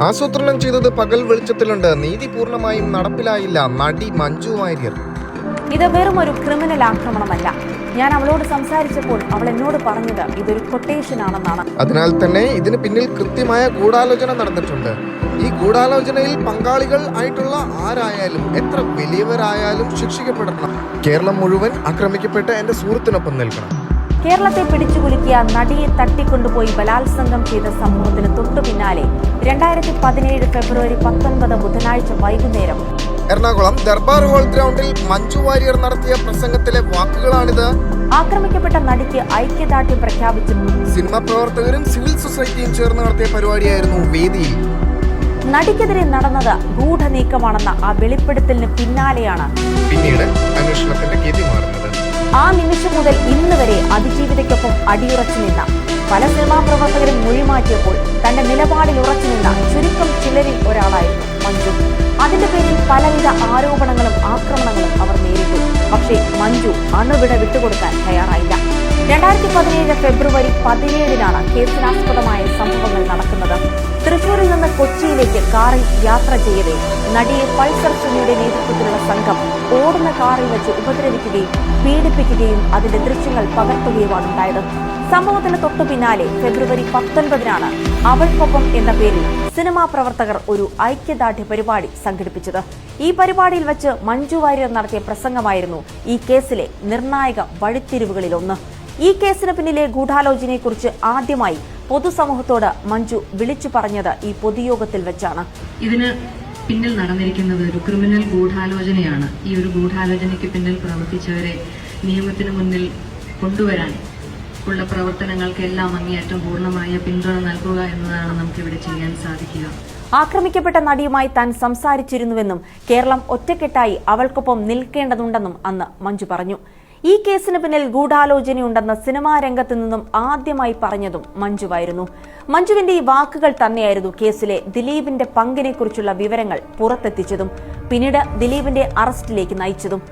ആസൂത്രണം ചെയ്തത് പകൽ വെളിച്ചത്തിലുണ്ട്. നീതി പൂർണ്ണമായും നടപ്പിലായില്ല. നടി മഞ്ജു വാര്യർ. ഇത് വെറും ഒരു ക്രിമിനൽ ആക്രമണമല്ല. ഞാൻ അവളോട് സംസാരിച്ചപ്പോൾ അവൾ എന്നോട് പറഞ്ഞത് ഇതൊരു കൊട്ടേഷൻ ആണെന്നാണ്. അതിനാൽ തന്നെ ഇതിന് പിന്നിൽ കൃത്യമായ ഗൂഢാലോചന നടന്നിട്ടുണ്ട്. ഈ ഗൂഢാലോചനയിൽ പങ്കാളികൾ ആയിട്ടുള്ള ആരായാലും എത്ര വലിയവരായാലും ശിക്ഷിക്കപ്പെടണം. കേരളം മുഴുവൻ ആക്രമിക്കപ്പെട്ട് എന്റെ സുഹൃത്തിനൊപ്പം നിൽക്കണം. കേരളത്തെ പിടിച്ചുകുലുക്കിയ നടിയെ തട്ടിക്കൊണ്ടുപോയി ബലാത്സംഗം ചെയ്ത സംഭവത്തിന് തൊട്ടു പിന്നാലെ 2017 ഫെബ്രുവരി 19 ബുധനാഴ്ച വൈകുന്നേരം എറണാകുളം ദർബാർ ഹാൾ ഗ്രൗണ്ടിൽ മഞ്ജു വാര്യർ നടത്തിയ പ്രസംഗത്തിലെ വാക്കുകളാണിത്. ആക്രമിക്കപ്പെട്ട നടിക്ക് ഐക്യദാർഢ്യം പ്രഖ്യാപിച്ചു. സിനിമാ പ്രവർത്തകരും സിവിൽ സൊസൈറ്റിയും ചേർന്ന് നടത്തിയ പരിപാടിയായിരുന്നു വേദിയിൽ. നടിക്കെതിരെ നടന്നത് ഗൂഢനീക്കമാണെന്ന ആ വെളിപ്പെടുത്തലിന് പിന്നാലെയാണ് പിന്നീട് അന്വേഷണത്തിന്റെ ഗതി മാറുന്നത്. ആ നിമിഷം മുതൽ ഇന്ന് വരെ അതിജീവിതയ്ക്കൊപ്പം അടിയുറച്ചു നിന്ന പല സിനിമാ പ്രവർത്തകരും മൊഴിമാറ്റിയപ്പോൾ തന്റെ നിലപാടിൽ ഉറച്ചു നിന്ന ചുരുക്കം ചിലരിൽ ഒരാളായിരുന്നു മഞ്ജു. അതിന്റെ പേരിൽ പലവിധ ആരോപണങ്ങളും ആക്രമണങ്ങളും അവർ നേരിട്ടു. പക്ഷേ മഞ്ജു അണുവിട വിട്ടുകൊടുക്കാൻ തയ്യാറായില്ല. 2017 ഫെബ്രുവരി 17 കേസിനാസ്പദമായ സംഭവങ്ങൾ നടക്കുന്നത്. തൃശൂരിൽ നിന്ന് കൊച്ചിയിലേക്ക് കാറിൽ യാത്ര ചെയ്യവേ നടിയെ പൾസർ സുനിയുടെ നേതൃത്വത്തിലുള്ള സംഘം ഓടുന്ന കാറിൽ വെച്ച് ഉപദ്രവിക്കുകയും പീഡിപ്പിക്കുകയും അതിന്റെ ദൃശ്യങ്ങൾ പകർത്തുകയുമാണ് ഉണ്ടായത്. സംഭവത്തിന് തൊട്ടു പിന്നാലെ ഫെബ്രുവരി 19 അവൾക്കൊപ്പം എന്ന പേരിൽ സിനിമാ പ്രവർത്തകർ ഒരു ഐക്യദാർഢ്യ പരിപാടി സംഘടിപ്പിച്ചത്. ഈ പരിപാടിയിൽ വെച്ച് മഞ്ജു വാര്യർ നടത്തിയ പ്രസംഗമായിരുന്നു ഈ കേസിലെ നിർണായക വഴിത്തിരിവുകളിലൊന്ന്. ഈ കേസിന് പിന്നിലെ ഗൂഢാലോചനയെക്കുറിച്ച് ആദ്യമായി പൊതുസമൂഹത്തോട് മഞ്ജു വിളിച്ചു പറഞ്ഞത് ഈ പൊതുയോഗത്തിൽ വെച്ചാണ്. ഇതിന് പിന്നിൽ നടന്നിരിക്കുന്നത് ഒരു ക്രിമിനൽ ഗൂഢാലോചനയാണ്. ഈ ഒരു ഗൂഢാലോചനയ്ക്ക് പിന്നിൽ പ്രവർത്തിച്ചവരെ നിയമത്തിന് മുന്നിൽ കൊണ്ടുവരാൻ ഉള്ള പ്രവർത്തനങ്ങൾക്കെല്ലാം അങ്ങേയറ്റം പൂർണ്ണമായ പിന്തുണ നൽകുക എന്നതാണ് നമുക്കിവിടെ ചെയ്യാൻ സാധിക്കുക. ആക്രമിക്കപ്പെട്ട നടിയുമായി താൻ സംസാരിച്ചിരുന്നുവെന്നും കേരളം ഒറ്റക്കെട്ടായി അവൾക്കൊപ്പം നിൽക്കേണ്ടതുണ്ടെന്നും അന്ന് മഞ്ജു പറഞ്ഞു. ഈ കേസിന് പിന്നിൽ ഗൂഢാലോചനയുണ്ടെന്ന് സിനിമാ രംഗത്ത് നിന്നും ആദ്യമായി പറഞ്ഞതും മഞ്ജുവായിരുന്നു. മഞ്ജുവിന്റെ ഈ വാക്കുകൾ തന്നെയായിരുന്നു കേസിലെ ദിലീപിന്റെ പങ്കിനെക്കുറിച്ചുള്ള വിവരങ്ങൾ പുറത്തെത്തിച്ചതും പിന്നീട് ദിലീപിന്റെ അറസ്റ്റിലേക്ക് നയിച്ചതും.